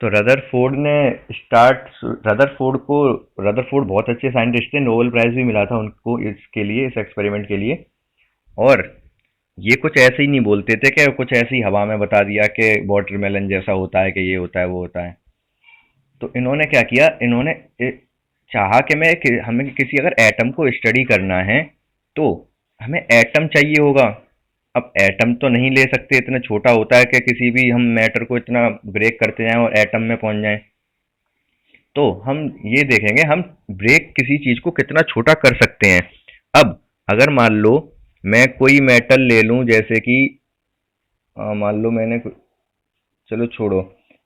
तो रदरफोर्ड बहुत अच्छे साइंटिस्ट थे, नोबेल प्राइज भी मिला था उनको इसके लिए, इस एक्सपेरिमेंट के लिए। और ये कुछ ऐसे ही नहीं बोलते थे कि कुछ ऐसी हवा में बता दिया कि वाटरमेलन जैसा होता है, कि ये होता है वो होता है। तो इन्होंने क्या किया, इन्होंने चाहा कि हमें किसी अगर एटम को स्टडी करना है तो हमें एटम चाहिए होगा। अब एटम तो नहीं ले सकते, इतना छोटा होता है कि किसी भी हम मैटर को इतना ब्रेक करते जाएं और एटम में पहुंच जाएं। तो हम ये देखेंगे हम ब्रेक किसी चीज को कितना छोटा कर सकते हैं। अब अगर मान लो मैं कोई मेटल ले लूं, जैसे कि मान लो चलो छोड़ो।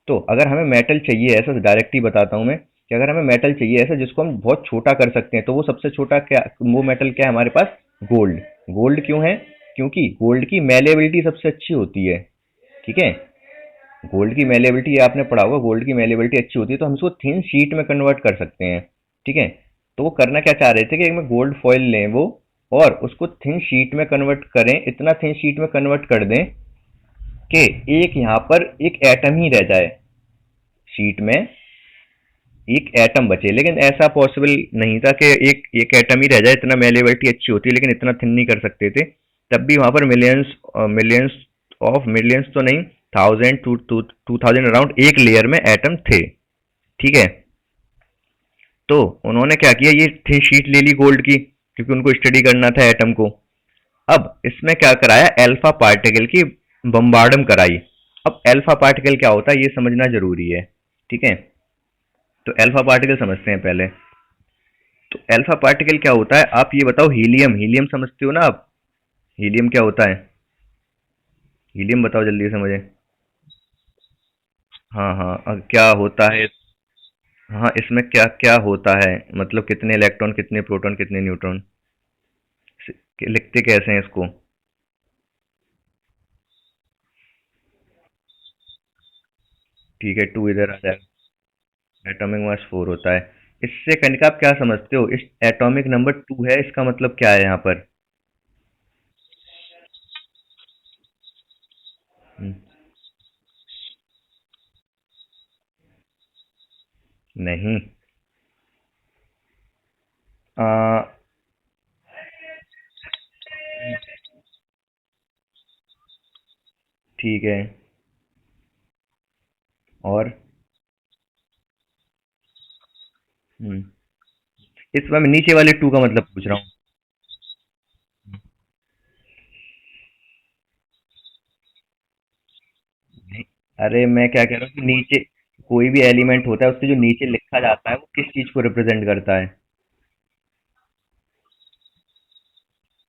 तो अगर हमें मेटल चाहिए ऐसा, डायरेक्ट ही बताता हूँ मैं कि अगर हमें मेटल चाहिए ऐसा जिसको हम बहुत छोटा कर सकते हैं, तो वो सबसे छोटा क्या, वो मेटल क्या है हमारे पास? गोल्ड। गोल्ड क्यों है? क्योंकि गोल्ड की मेलेबिलिटी सबसे अच्छी होती है। ठीक है, गोल्ड की मेलेबिलिटी आपने पढ़ा होगा, गोल्ड की मेलेबिलिटी अच्छी होती है, तो हम उसको थिन शीट में कन्वर्ट कर सकते हैं। ठीक है, तो वो करना क्या चाह रहे थे कि एक में गोल्ड फॉइल लें वो, और उसको थिन शीट में कन्वर्ट करें, इतना थिन शीट में कन्वर्ट कर दें कि एक यहाँ पर एक एटम ही रह जाए, शीट में एक एटम बचे। लेकिन ऐसा पॉसिबल नहीं था कि एक एक एटम ही रह जाए, इतना मेलेबिलिटी अच्छी होती है लेकिन इतना थिन नहीं कर सकते थे। तब भी वहां पर मिलियंस मिलियंस ऑफ मिलियंस तो नहीं, थाउजेंड टू थाउजेंड अराउंड एक लेयर में एटम थे। ठीक है, तो उन्होंने क्या किया, ये थिन शीट ले ली गोल्ड की, क्योंकि उनको स्टडी करना था एटम को। अब इसमें क्या कराया, अल्फा पार्टिकल की बम्बार्डम कराई। अब अल्फा पार्टिकल क्या होता है ये समझना जरूरी है। ठीक है, तो अल्फा पार्टिकल समझते हैं पहले। तो अल्फा पार्टिकल क्या होता है, आप ये बताओ। हीलियम, हीलियम समझते हो ना आप? हीलियम क्या होता है? हीलियम बताओ जल्दी से मुझे। हाँ हाँ, क्या होता है? हाँ, इसमें क्या क्या होता है, मतलब कितने इलेक्ट्रॉन, कितने प्रोटॉन, कितने न्यूट्रॉन? लिखते कैसे हैं इसको? ठीक है, टू इधर आ जाएगा। एटॉमिक मास 4 होता है। इससे कनिका आप क्या समझते हो, इस एटॉमिक नंबर 2 है, इसका मतलब क्या है यहाँ पर? हम्म, नहीं। आ, ठीक है। और हम्म, इस बार मैं नीचे वाले 2 का मतलब पूछ रहा हूँ। नहीं, अरे मैं क्या कह रहा हूँ कि नीचे कोई भी एलिमेंट होता है, उसके जो नीचे लिखा जाता है वो किस चीज को रिप्रेजेंट करता है?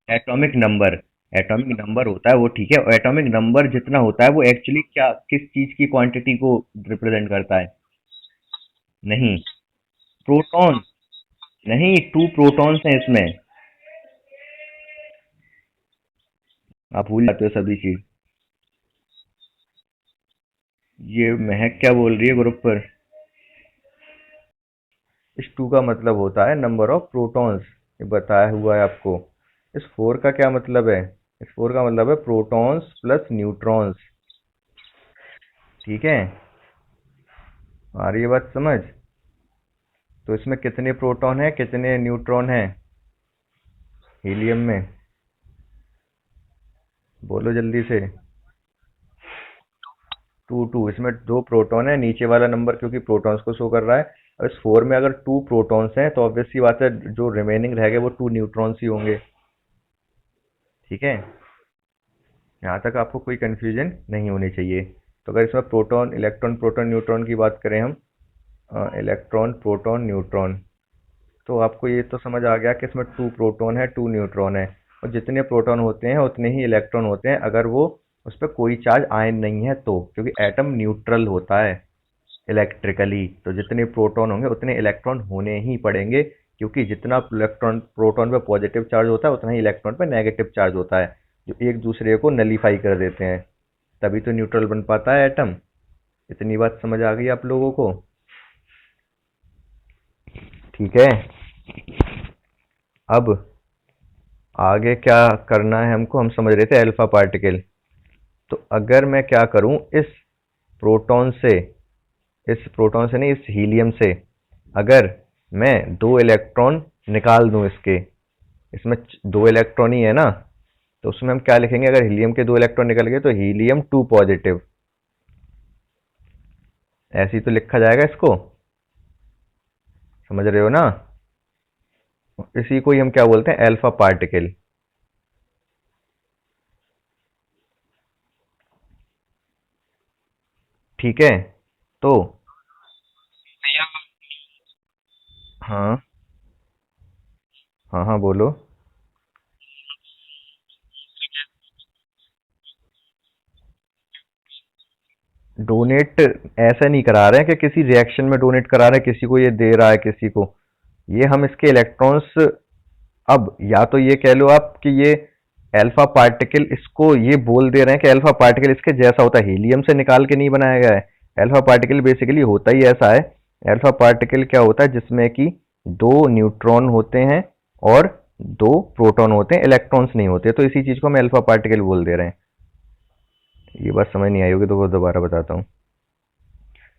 Atomic number. एटॉमिक नंबर होता है वो, ठीक है, और एटॉमिक नंबर जितना होता है वो एक्चुअली क्या, किस चीज की क्वांटिटी को रिप्रेजेंट करता है? नहीं, प्रोटॉन। नहीं, 2 प्रोटॉन्स हैं इसमें। आप भूल जाते हो सभी चीज। ये महक क्या बोल रही है ग्रुप पर? इस 2 का मतलब होता है नंबर ऑफ प्रोटॉन्स, ये बताया हुआ है आपको। इस 4 का क्या मतलब है? इस 4 का मतलब है प्रोटॉन्स प्लस न्यूट्रॉन्स। ठीक है, आ रही है बात समझ? तो इसमें कितने प्रोटॉन है, कितने न्यूट्रॉन है हीलियम में? बोलो जल्दी से। 2 2, इसमें 2 प्रोटॉन है, नीचे वाला नंबर क्योंकि प्रोटॉन्स को शो कर रहा है। और इस 4 में अगर 2 प्रोटॉन्स हैं तो ऑब्वियस सी बात है, जो रिमेनिंग रह गए वो 2 न्यूट्रॉन्स ही होंगे। ठीक है, यहाँ तक आपको कोई कंफ्यूजन नहीं होनी चाहिए। तो अगर इसमें प्रोटॉन, इलेक्ट्रॉन, प्रोटॉन, न्यूट्रॉन की बात करें हम, इलेक्ट्रॉन, प्रोटॉन, न्यूट्रॉन, तो आपको ये तो समझ आ गया कि इसमें 2 प्रोटॉन है, 2 न्यूट्रॉन है। और जितने प्रोटॉन होते हैं उतने ही इलेक्ट्रॉन होते हैं, अगर वो उस पर कोई चार्ज आयन नहीं है तो, क्योंकि एटम न्यूट्रल होता है इलेक्ट्रिकली। तो जितने प्रोटॉन होंगे उतने इलेक्ट्रॉन होने ही पड़ेंगे, क्योंकि जितना इलेक्ट्रॉन प्रोटॉन पे पॉजिटिव चार्ज होता है उतना ही इलेक्ट्रॉन पे नेगेटिव चार्ज होता है, जो एक दूसरे को नलीफाई कर देते हैं। तभी तो न्यूट्रल बन पाता है एटम। इतनी बात समझ आ गई आप लोगों को? ठीक है, अब आगे क्या करना है हमको, हम समझ रहे थे अल्फा पार्टिकल। तो अगर मैं क्या करूं, इस प्रोटॉन से इस प्रोटॉन से नहीं, इस हीलियम से अगर मैं दो इलेक्ट्रॉन निकाल दूं इसके, इसमें दो इलेक्ट्रॉन ही है ना, तो उसमें हम क्या लिखेंगे? अगर हीलियम के दो इलेक्ट्रॉन निकल गए तो हीलियम 2 पॉजिटिव, ऐसे ही तो लिखा जाएगा इसको। समझ रहे हो ना? इसी को ही हम क्या बोलते हैं? Alpha particle. ठीक है, तो हाँ, हाँ, हाँ, बोलो। डोनेट ऐसा नहीं करा रहे हैं कि किसी रिएक्शन में डोनेट करा रहे हैं, किसी को ये दे रहा है किसी को। ये हम इसके इलेक्ट्रॉन्स, अब या तो ये कह लो आप कि ये अल्फा पार्टिकल, इसको ये बोल दे रहे हैं कि अल्फा पार्टिकल इसके जैसा होता है, हीलियम से निकाल के नहीं बनाया गया है। अल्फा पार्टिकल बेसिकली होता ही ऐसा है। अल्फा पार्टिकल क्या होता है? जिसमें कि दो न्यूट्रॉन होते हैं और दो प्रोटॉन होते हैं, इलेक्ट्रॉन्स नहीं होते, तो इसी चीज को हम अल्फा पार्टिकल बोल दे रहे हैं। ये बात समझ नहीं आई होगी तो दोबारा बताता हूँ।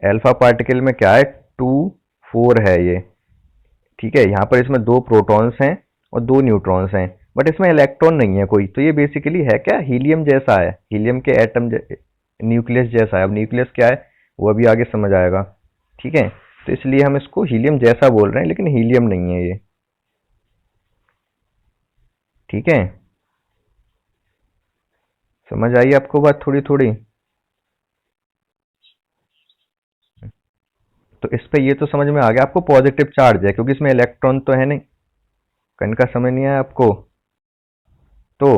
अल्फा पार्टिकल में क्या है? 2 4 है ये। ठीक है, यहाँ पर इसमें दो प्रोटॉन्स हैं और दो न्यूट्रॉन्स हैं, बट इसमें इलेक्ट्रॉन नहीं है कोई, तो ये बेसिकली है क्या? हीलियम जैसा है, हीलियम के एटम न्यूक्लियस जैसा है। अब न्यूक्लियस क्या है वो अभी आगे समझ आएगा। ठीक है, तो इसलिए हम इसको हीलियम जैसा बोल रहे हैं, लेकिन हीलियम नहीं है ये। ठीक है, समझ आई आपको बात थोड़ी थोड़ी? तो इस पे ये तो समझ में आ गया आपको, पॉजिटिव चार्ज है क्योंकि इसमें इलेक्ट्रॉन तो है नहीं। कण का समझ नहीं आया आपको? तो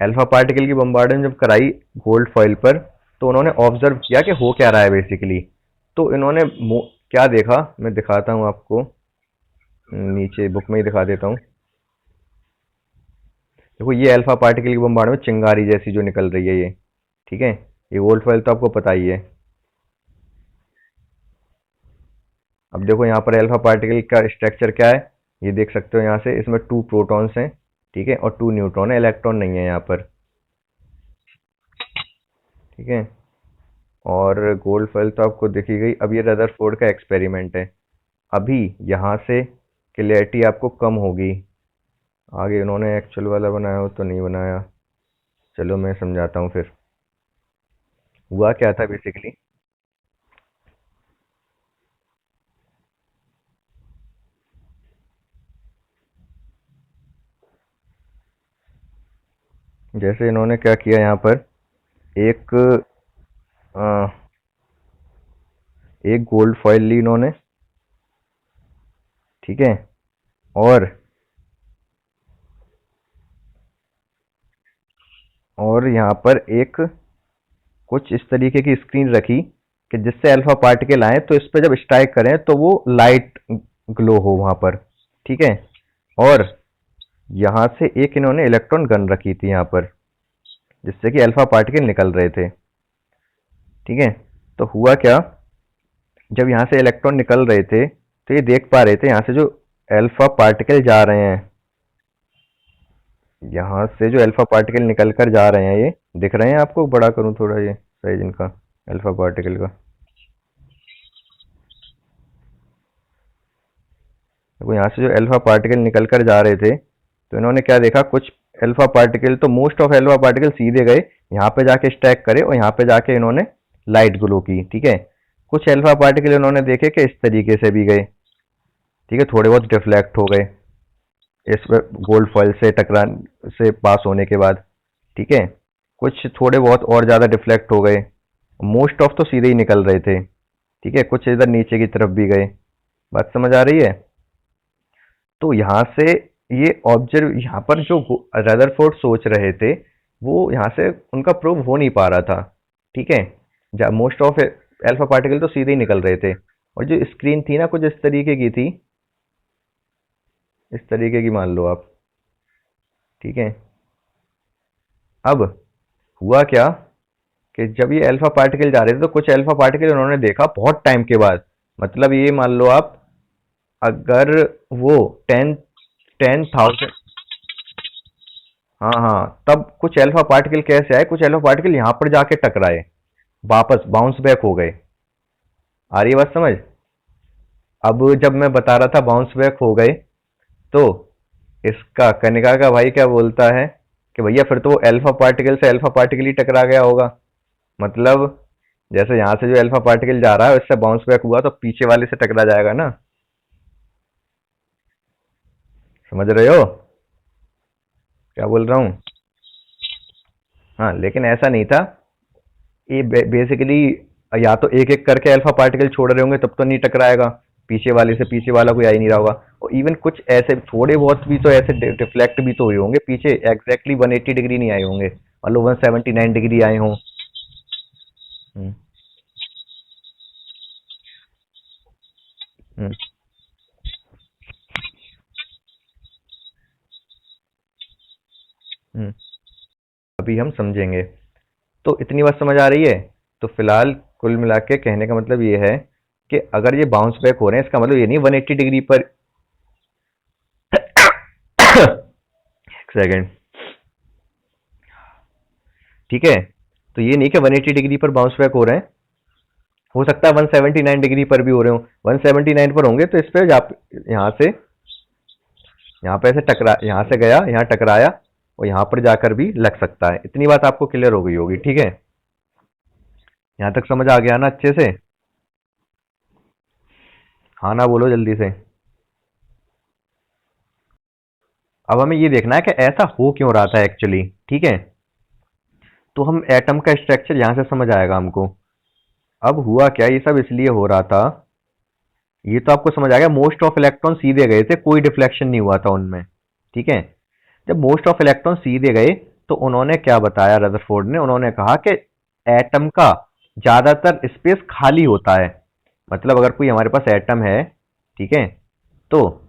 अल्फा पार्टिकल की बम्बार्डिंग जब कराई गोल्ड फॉइल पर, तो उन्होंने ऑब्जर्व किया कि हो क्या रहा है बेसिकली। तो इन्होंने क्या देखा, मैं दिखाता हूँ आपको, नीचे बुक में ही दिखा देता हूँ। देखो, ये अल्फा पार्टिकल की बम्बार्ड में चिंगारी जैसी जो निकल रही है ये। ठीक है, ये गोल्ड फॉइल तो आपको पता ही है। अब देखो यहाँ पर अल्फा पार्टिकल का स्ट्रक्चर क्या है, ये देख सकते हो यहाँ से, इसमें 2 प्रोटॉन्स हैं। ठीक है, और 2 न्यूट्रॉन है, इलेक्ट्रॉन नहीं है यहाँ पर। ठीक है, और गोल्ड फॉइल तो आपको दिखी गई। अब ये रदरफोर्ड का एक्सपेरिमेंट है। अभी यहाँ से क्लियरिटी आपको कम होगी, आगे इन्होंने एक्चुअल वाला बनाया हो तो नहीं बनाया। चलो मैं समझाता हूँ फिर। हुआ क्या था बेसिकली, जैसे इन्होंने क्या किया यहाँ पर, एक अ, एक गोल्ड फॉइल ली इन्होंने। ठीक है, और यहाँ पर एक कुछ इस तरीके की स्क्रीन रखी कि जिससे अल्फा पार्टिकल आए तो इस पर जब स्ट्राइक करें तो वो लाइट ग्लो हो वहां पर। ठीक है, और यहाँ से एक इन्होंने इलेक्ट्रॉन गन रखी थी यहाँ पर, जिससे कि अल्फा पार्टिकल निकल रहे थे। ठीक है, तो हुआ क्या, जब यहाँ से इलेक्ट्रॉन निकल रहे थे तो ये देख पा रहे थे यहाँ से जो अल्फा पार्टिकल जा रहे हैं, यहाँ से जो अल्फा पार्टिकल निकल कर जा रहे हैं, ये दिख रहे हैं आपको? बड़ा करूँ थोड़ा ये साइज इनका, अल्फा पार्टिकल का? देखो, यहाँ से जो अल्फा पार्टिकल निकल कर जा रहे थे, तो इन्होंने क्या देखा, कुछ अल्फा पार्टिकल तो मोस्ट ऑफ अल्फा पार्टिकल सीधे गए, यहाँ पे जाके स्टैक करे और यहाँ पे जाके इन्होंने लाइट ग्लो की। ठीक है, कुछ अल्फा पार्टिकल इन्होंने देखे कि इस तरीके से भी गए। ठीक है, थोड़े बहुत डिफ्लेक्ट हो गए इस गोल्ड फॉइल से टकरान से पास होने के बाद। ठीक है, कुछ थोड़े बहुत और ज़्यादा डिफ्लेक्ट हो गए, मोस्ट ऑफ तो सीधे ही निकल रहे थे। ठीक है, कुछ इधर नीचे की तरफ भी गए। बात समझ आ रही है? तो यहाँ से ये ऑब्जर्व, यहाँ पर जो रदरफोर्ड सोच रहे थे वो यहाँ से उनका प्रूव हो नहीं पा रहा था। ठीक है, मोस्ट ऑफ अल्फा पार्टिकल तो सीधे ही निकल रहे थे, और जो स्क्रीन थी ना कुछ इस तरीके की थी, इस तरीके की मान लो आप। ठीक है, अब हुआ क्या कि जब ये अल्फा पार्टिकल जा रहे थे तो कुछ अल्फा पार्टिकल उन्होंने देखा बहुत टाइम के बाद। मतलब ये मान लो आप, अगर वो 10,000, हाँ, हाँ, तब कुछ अल्फा पार्टिकल कैसे आए, कुछ अल्फा पार्टिकल यहाँ पर जाके टकराए, वापस बाउंस बैक हो गए। आ रही है बात समझ? अब जब मैं बता रहा था बाउंस बैक हो गए, तो इसका कनिका का भाई क्या बोलता है कि भैया फिर तो वो अल्फा पार्टिकल से अल्फा पार्टिकल ही टकरा गया होगा। मतलब जैसे यहाँ से जो अल्फा पार्टिकल जा रहा है उससे बाउंस बैक हुआ तो पीछे वाले से टकरा जाएगा ना। समझ रहे हो क्या बोल रहा हूँ? हाँ लेकिन ऐसा नहीं था। ये बेसिकली या तो एक एक करके अल्फा पार्टिकल छोड़ रहे होंगे तब तो नहीं टकराएगा। पीछे वाले से पीछे वाला कोई आ ही नहीं रहा होगा। और इवन कुछ ऐसे थोड़े बहुत भी तो ऐसे डिफ्लेक्ट भी तो हुए होंगे पीछे, एग्जैक्टली 180 डिग्री नहीं आए होंगे, मान लो 179 डिग्री आए हों। हम्म। हम्म। हम्म। अभी हम समझेंगे। तो इतनी बात समझ आ रही है? तो फिलहाल कुल मिला के कहने का मतलब ये है कि अगर ये बाउंस बैक हो रहे हैं इसका मतलब ये नहीं 180 डिग्री पर। एक सेकेंड। ठीक है, तो ये नहीं कि 180 डिग्री पर बाउंस बैक हो रहे हैं, हो सकता है 179 डिग्री पर भी हो रहे हो। 179 पर होंगे तो इस पे यहाँ से, यहाँ पे ऐसे टकरा, यहाँ से गया यहाँ टकराया और यहाँ पर जाकर भी लग सकता है। इतनी बात आपको क्लियर हो गई होगी, ठीक है? यहाँ तक समझ आ गया ना अच्छे से? हाँ ना बोलो जल्दी से। अब हमें ये देखना है कि ऐसा हो क्यों रहा था एक्चुअली, ठीक है? तो हम एटम का स्ट्रक्चर यहाँ से समझ आएगा हमको। अब हुआ क्या, ये सब इसलिए हो रहा था, ये तो आपको समझ आ गया। मोस्ट ऑफ इलेक्ट्रॉन सीधे गए थे, कोई डिफ्लेक्शन नहीं हुआ था उनमें, ठीक है? जब मोस्ट ऑफ इलेक्ट्रॉन सीधे गए तो उन्होंने क्या बताया रदरफोर्ड ने, उन्होंने कहा कि एटम का ज्यादातर स्पेस खाली होता है। मतलब अगर कोई हमारे पास एटम है, ठीक है, तो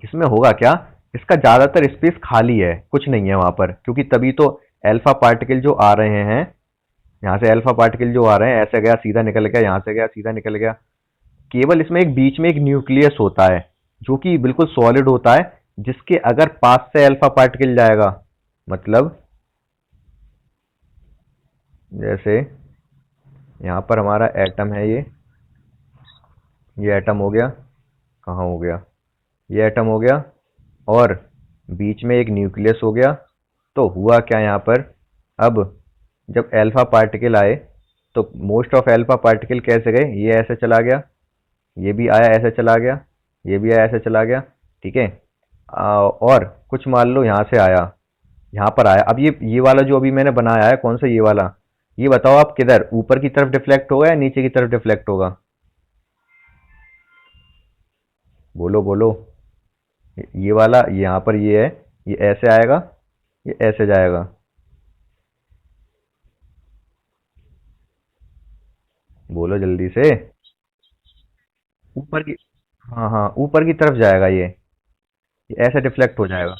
इसमें होगा क्या, इसका ज्यादातर स्पेस खाली है, कुछ नहीं है वहां पर, क्योंकि तभी तो अल्फा पार्टिकल जो आ रहे हैं, यहाँ से अल्फा पार्टिकल जो आ रहे हैं ऐसे गया सीधा निकल गया, यहाँ से गया सीधा निकल गया। केवल इसमें एक बीच में एक न्यूक्लियस होता है जो कि बिल्कुल सॉलिड होता है, जिसके अगर पास से अल्फा पार्टिकल जाएगा, मतलब जैसे यहाँ पर हमारा एटम है, ये एटम हो गया, कहाँ हो गया, ये एटम हो गया, और बीच में एक न्यूक्लियस हो गया। तो हुआ क्या यहाँ पर, अब जब अल्फा पार्टिकल आए तो मोस्ट ऑफ अल्फा पार्टिकल कैसे गए, ये ऐसे चला गया, ये भी आया ऐसे चला गया, ये भी आया ऐसे चला गया, ठीक है? और कुछ मान लो यहाँ से आया, यहाँ पर आया। अब ये वाला जो अभी मैंने बनाया है, कौन सा ये वाला, ये बताओ आप किधर, ऊपर की तरफ डिफ्लेक्ट होगा या नीचे की तरफ डिफ्लेक्ट होगा? बोलो बोलो। ये वाला यहाँ पर ये है, ये ऐसे आएगा, ये ऐसे जाएगा। बोलो जल्दी से। ऊपर की, हाँ हाँ ऊपर की तरफ जाएगा ये ऐसे डिफ्लेक्ट हो जाएगा।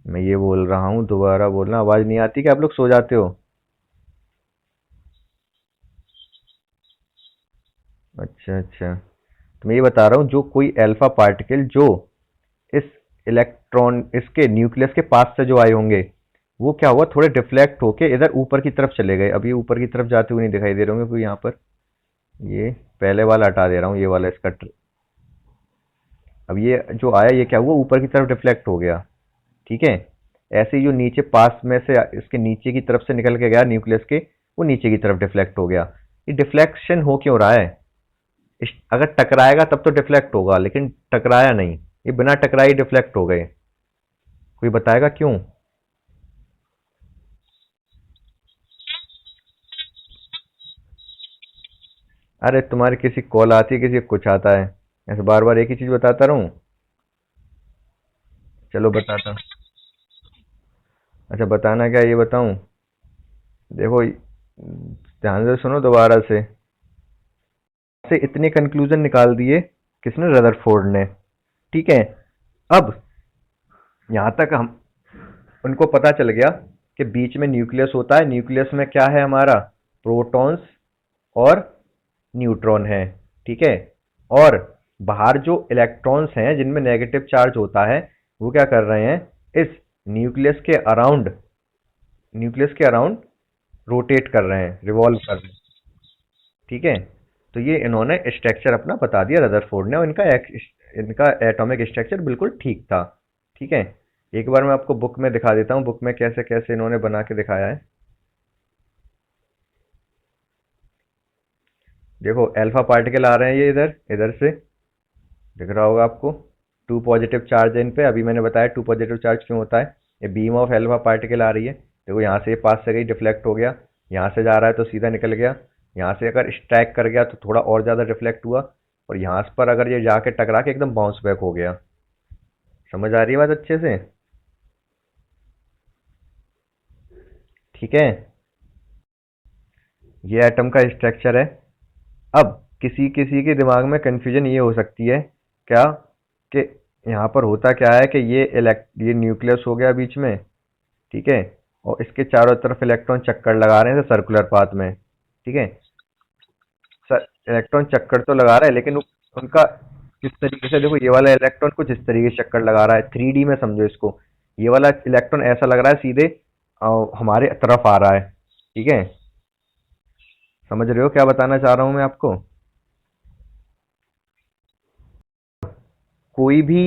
मैं ये बोल रहा हूँ, दोबारा बोलना, आवाज नहीं आती कि आप लोग सो जाते हो? अच्छा अच्छा। तो मैं ये बता रहा हूँ, जो कोई अल्फा पार्टिकल जो इस इलेक्ट्रॉन इसके न्यूक्लियस के पास से जो आए होंगे, वो क्या हुआ, थोड़े डिफ्लेक्ट होके इधर ऊपर की तरफ चले गए। अब ये ऊपर की तरफ जाते हुए नहीं दिखाई दे रहे होंगे कोई यहाँ पर। ये पहले वाला हटा दे रहा हूँ, ये वाला इसका अब ये जो आया ये क्या हुआ, ऊपर की तरफ डिफ्लेक्ट हो गया, ठीक है? ऐसे ही जो नीचे पास में से इसके नीचे की तरफ से निकल के गया न्यूक्लियस के, वो नीचे की तरफ डिफ्लेक्ट हो गया। ये डिफ्लेक्शन हो क्यों रहा है? अगर टकराएगा तब तो डिफ्लेक्ट होगा, लेकिन टकराया नहीं, ये बिना टकराए डिफ्लेक्ट हो गए। कोई बताएगा क्यों? अरे तुम्हारी किसी कॉल आती है, किसी को कुछ आता है, ऐसे बार बार एक ही चीज बताता रहूं? चलो बताता हूँ। अच्छा बताना क्या, ये बताऊं? देखो ध्यान से सुनो दोबारा से इतने कंक्लूजन निकाल दिए किसने, रदरफोर्ड ने, ठीक है? अब यहाँ तक हम उनको पता चल गया कि बीच में न्यूक्लियस होता है, न्यूक्लियस में क्या है हमारा, प्रोटॉन्स और न्यूट्रॉन है, ठीक है? और बाहर जो इलेक्ट्रॉन्स हैं जिनमें नेगेटिव चार्ज होता है, वो क्या कर रहे हैं, इस न्यूक्लियस के अराउंड, न्यूक्लियस के अराउंड रोटेट कर रहे हैं, रिवॉल्व कर रहे हैं, ठीक है? तो ये इन्होंने स्ट्रक्चर अपना बता दिया रदरफोर्ड ने, और इनका एटॉमिक स्ट्रक्चर बिल्कुल ठीक था। ठीक है, एक बार मैं आपको बुक में दिखा देता हूँ, बुक में कैसे कैसे इन्होंने बना के दिखाया है। देखो अल्फा पार्टिकल आ रहे हैं, ये इधर इधर से दिख रहा होगा आपको। टू पॉजिटिव चार्ज है इन पे, अभी मैंने बताया टू पॉजिटिव चार्ज क्यों होता है। ये बीम ऑफ अल्फा पार्टिकल आ रही है, देखो यहाँ से पास से गई, डिफ्लेक्ट हो गया, यहाँ से जा रहा है तो सीधा निकल गया, यहाँ से अगर स्ट्राइक कर गया तो थोड़ा और ज़्यादा रिफ्लेक्ट हुआ, और यहाँ पर अगर ये जाके टकरा के एकदम बाउंस बैक हो गया। समझ आ रही है बात अच्छे से? ठीक है, ये एटम का स्ट्रक्चर है। अब किसी किसी के दिमाग में कंफ्यूजन ये हो सकती है क्या, कि यहाँ पर होता क्या है कि ये न्यूक्लियस हो गया बीच में, ठीक है, और इसके चारों तरफ इलेक्ट्रॉन चक्कर लगा रहे हैं सर्कुलर पाथ में। ठीक है, सर इलेक्ट्रॉन चक्कर तो लगा रहा है, लेकिन उनका किस तरीके से, देखो ये वाला इलेक्ट्रॉन कुछ इस तरीके से चक्कर लगा रहा है, 3D में समझो इसको। ये वाला इलेक्ट्रॉन ऐसा लग रहा है सीधे हमारे तरफ आ रहा है। ठीक है, समझ रहे हो क्या बताना चाह रहा हूं मैं आपको? कोई भी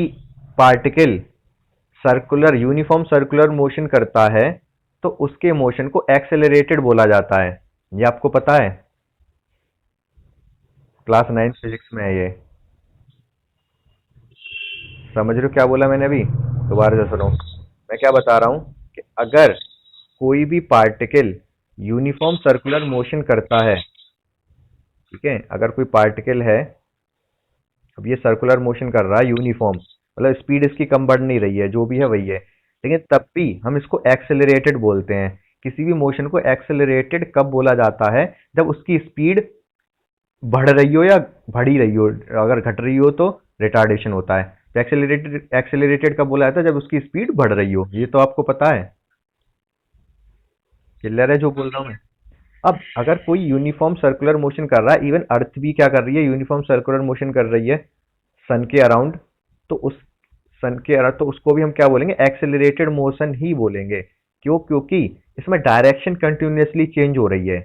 particle circular uniform circular motion करता है तो उसके मोशन को एक्सेलरेटेड बोला जाता है। ये आपको पता है, क्लास 9 फिजिक्स में है ये। समझ रहे हो क्या बोला मैंने अभी? दोबारा से सुनो, मैं क्या बता रहा हूँ कि अगर कोई भी पार्टिकल यूनिफॉर्म सर्कुलर मोशन करता है, ठीक है, अगर कोई पार्टिकल है, अब ये सर्कुलर मोशन कर रहा है यूनिफॉर्म, मतलब स्पीड इसकी कम बढ़ नहीं रही है, जो भी है वही है, लेकिन तब भी हम इसको एक्सेलरेटेड बोलते हैं। किसी भी मोशन को एक्सेलरेटेड कब बोला जाता है? जब उसकी स्पीड बढ़ रही हो या बढ़ी रही हो, अगर घट रही हो तो रिटार्डेशन होता है। तो एक्सेलरेटेड एक्सेलरेटेड कब बोला जाता है? जब उसकी स्पीड बढ़ रही हो, ये तो आपको पता है, क्लियर है जो बोल रहा हूँ मैं? अब अगर कोई यूनिफॉर्म सर्कुलर मोशन कर रहा है, इवन अर्थ भी क्या कर रही है, यूनिफॉर्म सर्कुलर मोशन कर रही है सन के अराउंड, तो उस सन के अराउंड तो उसको भी हम क्या बोलेंगे? एक्सेलरेटेड मोशन ही बोलेंगे। क्यों? क्योंकि इसमें डायरेक्शन कंटिन्यूअसली चेंज हो रही है।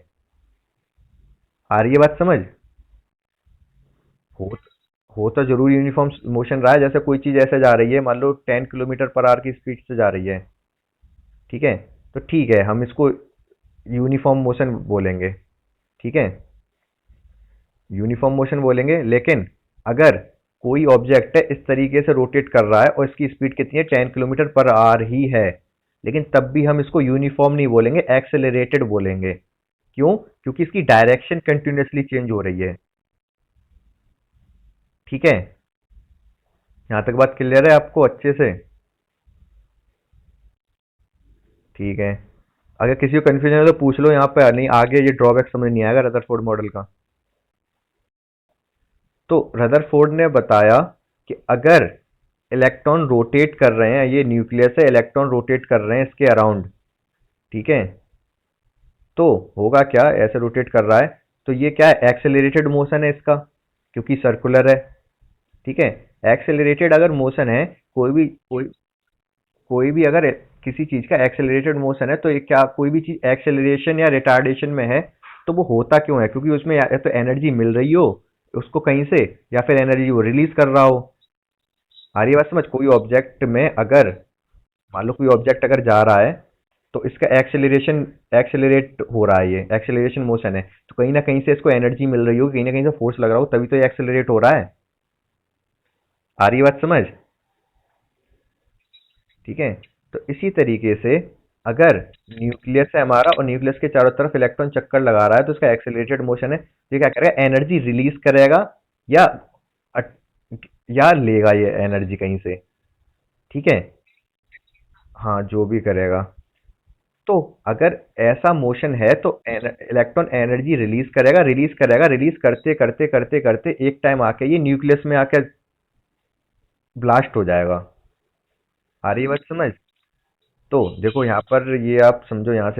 आ रही है बात समझ? हो हो तो जरूर यूनिफॉर्म मोशन रहा है, जैसे कोई चीज ऐसे जा रही है, मान लो 10 किलोमीटर पर आवर की स्पीड से जा रही है, ठीक है, तो ठीक है हम इसको यूनिफॉर्म मोशन बोलेंगे। ठीक है, यूनिफॉर्म मोशन बोलेंगे, लेकिन अगर कोई ऑब्जेक्ट है इस तरीके से रोटेट कर रहा है और इसकी स्पीड कितनी है? 10 किलोमीटर पर आवर ही है, लेकिन तब भी हम इसको यूनिफॉर्म नहीं बोलेंगे, एक्सेलरेटेड बोलेंगे। क्यों? क्योंकि इसकी डायरेक्शन कंटिन्यूअसली चेंज हो रही है। ठीक है, यहाँ तक बात क्लियर है आपको अच्छे से? ठीक है, अगर किसी को कंफ्यूजन है तो पूछ लो यहाँ पे, नहीं आगे ये ड्रॉबैक समझ नहीं आएगा रदरफोर्ड मॉडल का। तो रदरफोर्ड ने बताया कि अगर इलेक्ट्रॉन रोटेट कर रहे हैं, ये न्यूक्लियस है, इलेक्ट्रॉन रोटेट कर रहे हैं इसके अराउंड, ठीक है, तो होगा क्या? ऐसे रोटेट कर रहा है तो ये क्या है? एक्सेलरेटेड मोशन है इसका, क्योंकि सर्कुलर है। ठीक है, एक्सेलरेटेड अगर मोशन है, कोई भी अगर किसी चीज का एक्सेलरेटेड मोशन है, तो ये क्या, कोई भी चीज एक्सेलरेशन या रिटार्डेशन में है, तो वो होता क्यों है? क्योंकि उसमें या तो एनर्जी मिल रही हो उसको कहीं से, या फिर एनर्जी वो रिलीज कर रहा हो। आ रही है बात समझ? कोई ऑब्जेक्ट में अगर, मान लो कोई ऑब्जेक्ट अगर जा रहा है, तो इसका एक्सेलरेट हो रहा है, ये एक्सेलरेशन मोशन है, तो कहीं ना कहीं से इसको एनर्जी मिल रही हो, कहीं ना कहीं से फोर्स लग रहा हो, तभी तो ये एक्सेलरेट हो रहा है। आ रही है बात समझ? ठीक है, तो इसी तरीके से अगर न्यूक्लियस है हमारा और न्यूक्लियस के चारों तरफ इलेक्ट्रॉन चक्कर लगा रहा है, तो इसका एक्सेलरेटेड मोशन है, तो ये क्या करेगा? एनर्जी रिलीज करेगा, या या लेगा ये एनर्जी कहीं से। ठीक है, हाँ जो भी करेगा। तो अगर ऐसा मोशन है तो इलेक्ट्रॉन एनर्जी रिलीज करेगा, रिलीज करेगा, रिलीज करते करते करते करते एक टाइम आके ये न्यूक्लियस में आके ब्लास्ट हो जाएगा। आ रही है बात समझ? तो देखो यहाँ पर ये आप समझो, यहाँ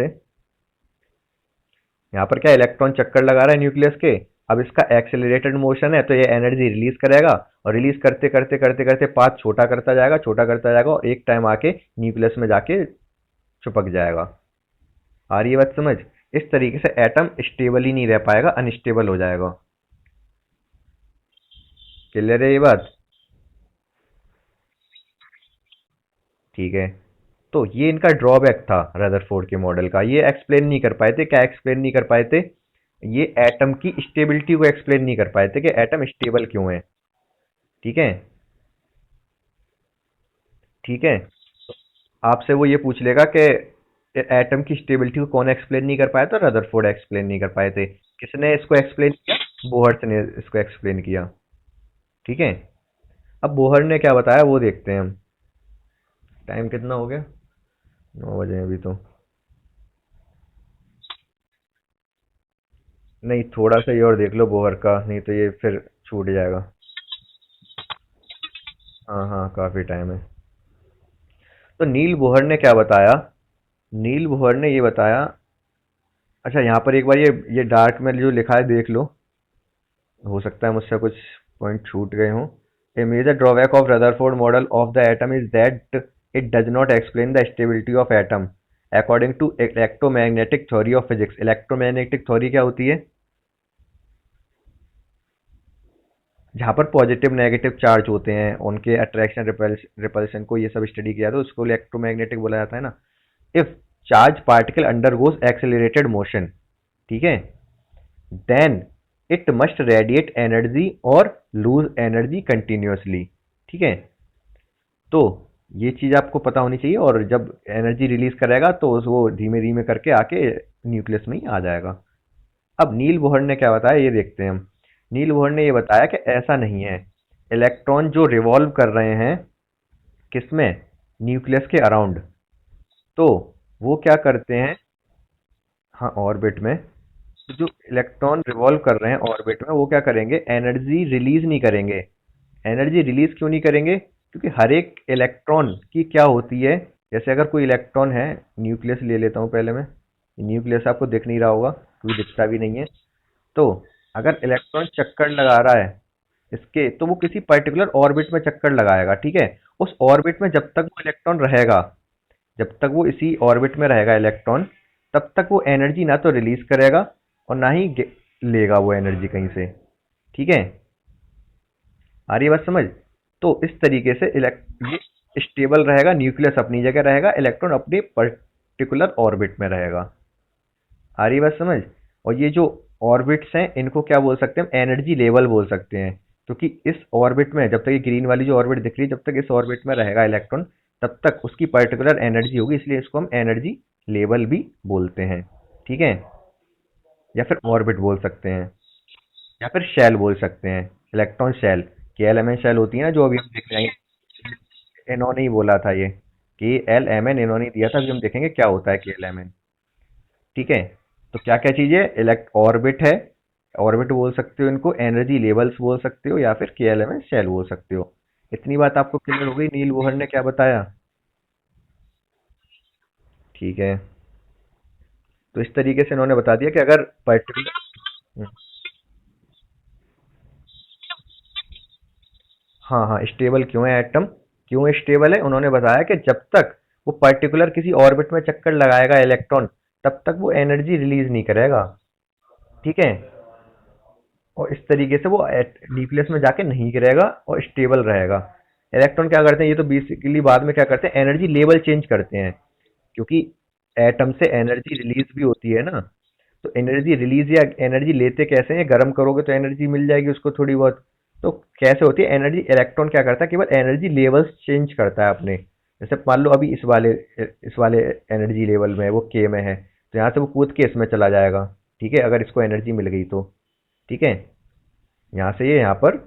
पर क्या इलेक्ट्रॉन चक्कर लगा रहा है न्यूक्लियस के, अब इसका एक्सेलरेटेड मोशन है तो ये एनर्जी रिलीज करेगा, और रिलीज करते करते करते करते पाथ छोटा करता जाएगा, छोटा करता जाएगा, और एक टाइम आके न्यूक्लियस में जाके चिपक जाएगा। आ रही है बात समझ? इस तरीके से एटम स्टेबल ही नहीं रह पाएगा, अनस्टेबल हो जाएगा। क्लियर है ये बात? ठीक है। तो ये इनका ड्रॉबैक था रदरफोर्ड के मॉडल का, ये एक्सप्लेन नहीं कर पाए थे, क्या एक्सप्लेन नहीं कर पाए थे? ये एटम की स्टेबिलिटी को एक्सप्लेन नहीं कर पाए थे कि एटम स्टेबल क्यों है। ठीक है। ठीक है। आपसे वो ये पूछ लेगा कि एटम की स्टेबिलिटी को कौन एक्सप्लेन नहीं कर पाया, तो रदरफोर्ड एक्सप्लेन नहीं कर पाए थे। किसने इसको एक्सप्लेन किया? बोहर्ट ने इसको एक्सप्लेन किया। ठीक है। अब बोहर ने क्या बताया वो देखते हैं हम। टाइम कितना हो गया? 9 बजे हैं अभी तो। नहीं, थोड़ा सा ही और देख लो बोहर का, नहीं तो ये फिर छूट जाएगा। हाँ हाँ, काफी टाइम है। तो नील बोहर ने क्या बताया? नील बोहर ने ये बताया। अच्छा, यहाँ पर एक बार ये डार्क में जो लिखा है देख लो, हो सकता है मुझसे कुछ पॉइंट छूट गए हों। A major drawback of Rutherford model of the atom is that it does not explain the stability of atom according to electromagnetic theory of physics. Electromagnetic theory क्या होती है? जहाँ पर पॉजिटिव नेगेटिव चार्ज होते हैं, उनके अट्रैक्शन रिपल्शन को ये सब स्टडी किया तो उसको इलेक्ट्रोमैग्नेटिक बोला जाता है ना। If charge particle undergoes accelerated motion, ठीक है, then it must radiate energy और लूज एनर्जी कंटिन्यूअसली। ठीक है। तो ये चीज आपको पता होनी चाहिए, और जब एनर्जी रिलीज करेगा तो वो धीमे धीमे करके आके न्यूक्लियस में ही आ जाएगा। अब नील बोहर ने क्या बताया ये देखते हैं हम। नील बोहर ने ये बताया कि ऐसा नहीं है। इलेक्ट्रॉन जो रिवॉल्व कर रहे हैं किसमें? न्यूक्लियस के अराउंड। तो वो क्या करते हैं? हाँ, ऑर्बिट में। तो जो इलेक्ट्रॉन रिवॉल्व कर रहे हैं ऑर्बिट में, वो क्या करेंगे? एनर्जी रिलीज नहीं करेंगे। एनर्जी रिलीज क्यों नहीं करेंगे? क्योंकि हर एक इलेक्ट्रॉन की क्या होती है, जैसे अगर कोई इलेक्ट्रॉन है, न्यूक्लियस ले लेता हूँ पहले मैं। न्यूक्लियस आपको दिख नहीं रहा होगा क्योंकि दिखता भी नहीं है। तो अगर इलेक्ट्रॉन चक्कर लगा रहा है इसके, तो वो किसी पर्टिकुलर ऑर्बिट में चक्कर लगाएगा। ठीक है। उस ऑर्बिट में जब तक वो इलेक्ट्रॉन रहेगा, जब तक वो इसी ऑर्बिट में रहेगा इलेक्ट्रॉन, तब तक वो एनर्जी ना तो रिलीज करेगा और ना ही लेगा वो एनर्जी कहीं से। ठीक है। आ रही है बात समझ? तो इस तरीके से ये स्टेबल रहेगा, न्यूक्लियस अपनी जगह रहेगा, इलेक्ट्रॉन अपने पर्टिकुलर ऑर्बिट में रहेगा। आ रही है बात समझ? और ये जो ऑर्बिट्स हैं इनको क्या बोल सकते हैं? एनर्जी लेवल बोल सकते हैं। क्योंकि इस ऑर्बिट में जब तक ये ग्रीन वाली जो ऑर्बिट दिख रही है, जब तक इस ऑर्बिट में रहेगा इलेक्ट्रॉन, तब तक उसकी पर्टिकुलर एनर्जी होगी, इसलिए इसको हम एनर्जी लेवल भी बोलते हैं। ठीक है। या फिर ऑर्बिट बोल सकते हैं, या फिर शेल बोल सकते हैं, इलेक्ट्रॉन शेल। के एल एम एन शेल होती है ना, जो अभी हम देख रहे हैं। इन्होंने ही बोला था ये, के एल एम एन इन्होंने ही दिया था। अभी हम देखेंगे क्या होता है के एल एम एन। ठीक है। तो क्या क्या चीजें? इलेक्ट ऑर्बिट है, ऑर्बिट बोल सकते हो इनको, एनर्जी लेवल्स बोल सकते हो, या फिर के एल एम एन शेल बोल सकते हो। इतनी बात आपको क्लियर हो गई नील बोहर ने क्या बताया? ठीक है। तो इस तरीके से इन्होंने बता दिया कि अगर पर्टिकुलर। हाँ हाँ, स्टेबल क्यों है एटम? क्यों स्टेबल है? उन्होंने बताया कि जब तक वो पर्टिकुलर किसी ऑर्बिट में चक्कर लगाएगा इलेक्ट्रॉन, तब तक वो एनर्जी रिलीज नहीं करेगा। ठीक है। और इस तरीके से वो न्यूक्लियस में जाके नहीं गिरेगा और स्टेबल रहेगा। इलेक्ट्रॉन क्या करते हैं, ये तो बेसिकली बाद में क्या करते हैं, एनर्जी लेवल चेंज करते हैं। क्योंकि एटम से एनर्जी रिलीज भी होती है ना। तो एनर्जी रिलीज या एनर्जी लेते कैसे हैं? गर्म करोगे तो एनर्जी मिल जाएगी उसको थोड़ी बहुत। तो कैसे होती है एनर्जी? इलेक्ट्रॉन क्या करता है, केवल एनर्जी लेवल्स चेंज करता है अपने। जैसे मान लो अभी इस वाले एनर्जी लेवल में है, वो के में है, तो यहाँ से वो कूद के इसमें चला जाएगा। ठीक है, अगर इसको एनर्जी मिल गई तो। ठीक है। यहाँ से ये यहाँ पर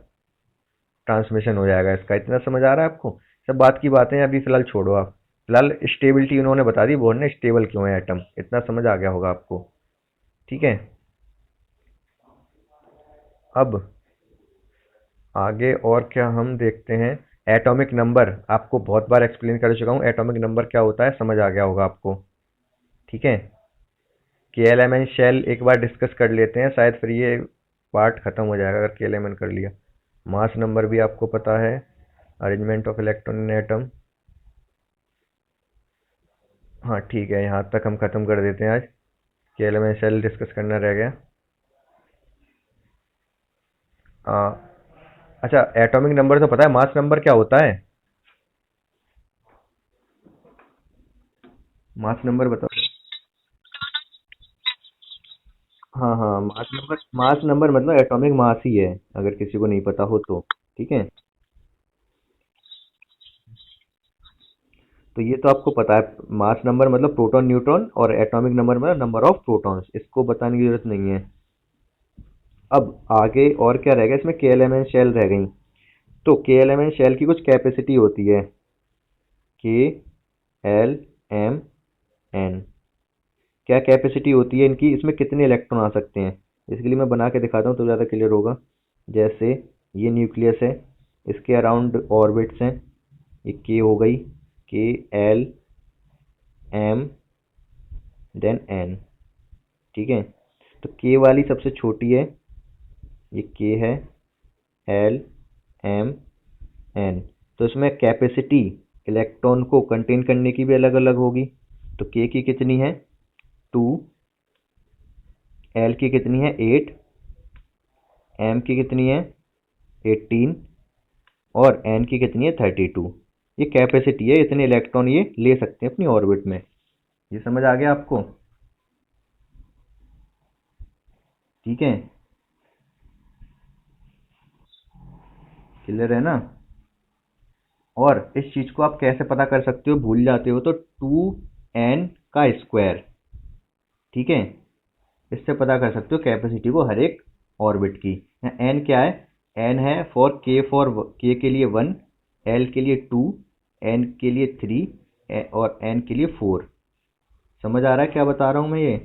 ट्रांसमिशन हो जाएगा इसका। इतना समझ आ रहा है आपको? सब बात की बातें अभी फिलहाल छोड़ो आप। फिलहाल स्टेबिलिटी उन्होंने बता दी, बोर्ड ने, स्टेबल क्यों है एटम, इतना समझ आ गया होगा आपको। ठीक है। अब आगे और क्या हम देखते हैं। एटॉमिक नंबर आपको बहुत बार एक्सप्लेन कर चुका हूँ, एटॉमिक नंबर क्या होता है समझ आ गया होगा आपको। ठीक है। के एल एम एन शेल एक बार डिस्कस कर लेते हैं, शायद फिर ये पार्ट खत्म हो जाएगा अगर के एल एम एन कर लिया। मास नंबर भी आपको पता है, arrangement of electron in atom. हाँ ठीक है, यहाँ तक हम खत्म कर देते हैं आज। K L M N shell discuss करना रह गया। अच्छा, एटॉमिक नंबर तो पता है, मास नंबर क्या होता है? मास नंबर बताओ। हाँ हाँ, मास नंबर मतलब एटॉमिक मास ही है, अगर किसी को नहीं पता हो तो। ठीक है, तो ये तो आपको पता है, मास नंबर मतलब प्रोटॉन न्यूट्रॉन, और एटॉमिक नंबर मतलब नंबर ऑफ प्रोटॉन्स, इसको बताने की जरूरत नहीं है। अब आगे और क्या रह गया इसमें, के एल एम एन शेल रह गई। तो के एल एम एन शेल की कुछ कैपेसिटी होती है, के एल एम एन। क्या कैपेसिटी होती है इनकी, इसमें कितने इलेक्ट्रॉन आ सकते हैं? इसके लिए मैं बना के दिखाता हूँ तो ज़्यादा क्लियर होगा। जैसे ये न्यूक्लियस है, इसके अराउंड ऑर्बिट्स हैं, ये के हो गई, के एल एम देन एन। ठीक है, तो के वाली सबसे छोटी है, ये के है, एल एम एन। तो इसमें कैपेसिटी इलेक्ट्रॉन को कंटेन करने की भी अलग अलग होगी। तो के की कितनी है, 2, एल की कितनी है, 8, एम की कितनी है, 18, और एन की कितनी है, 32। ये कैपेसिटी है, इतने इलेक्ट्रॉन ये ले सकते हैं अपनी ऑर्बिट में। ये समझ आ गया आपको? ठीक है, क्लियर है ना? और इस चीज को आप कैसे पता कर सकते हो, भूल जाते हो तो 2n का स्क्वायर। ठीक है, इससे पता कर सकते हो कैपेसिटी को हर एक ऑर्बिट की। एन क्या है, एन है फॉर के के लिए 1, एल के लिए 2, एन के लिए 3, और एन के लिए 4। समझ आ रहा है क्या बता रहा हूँ मैं ये?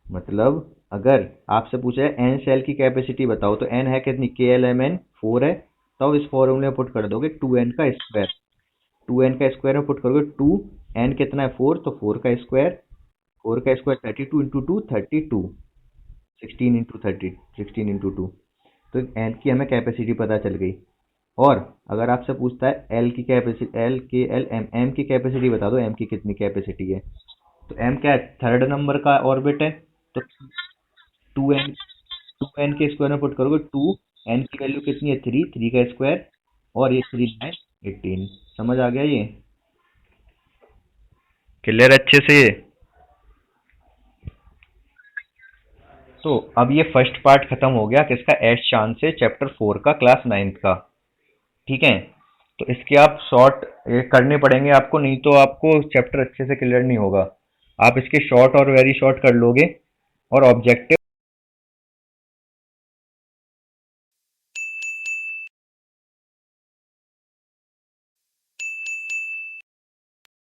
मतलब अगर आपसे पूछा है एन सेल की कैपेसिटी बताओ, तो एन है कितनी, के एल एम एन 4 है, तो इस फॉर्मूले में पुट कर दोगे 2n का स्क्वायर। 2n का स्क्वायर में पुट करोगे 2, एन कितना है 4, तो 4 का स्क्वायर, 4 का स्क्वायर 32 इंटू 2 32, 16 इंटू 2। तो एन की हमें कैपेसिटी पता चल गई। और अगर आपसे पूछता है एल की कैपेसिटी, एल के एल एम एम की कैपेसिटी बता दो, एम की कितनी कैपेसिटी है, तो एम क्या है, थर्ड नंबर का ऑर्बिट है। तो 2n, 2n के स्क्वायर में पुट करोगे 2, एन की वैल्यू कितनी है, 3, 3 का स्क्वायर, और ये 3 9 18। समझ आ गया ये? क्लियर अच्छे से ये? तो अब ये फर्स्ट पार्ट खत्म हो गया किसका, एस चांद से, चैप्टर 4 का, क्लास 9th का। ठीक है, तो इसके आप शॉर्ट ये करने पड़ेंगे आपको, नहीं तो आपको चैप्टर अच्छे से क्लियर नहीं होगा। आप इसके शॉर्ट और वेरी शॉर्ट कर लोगे, और ऑब्जेक्टिव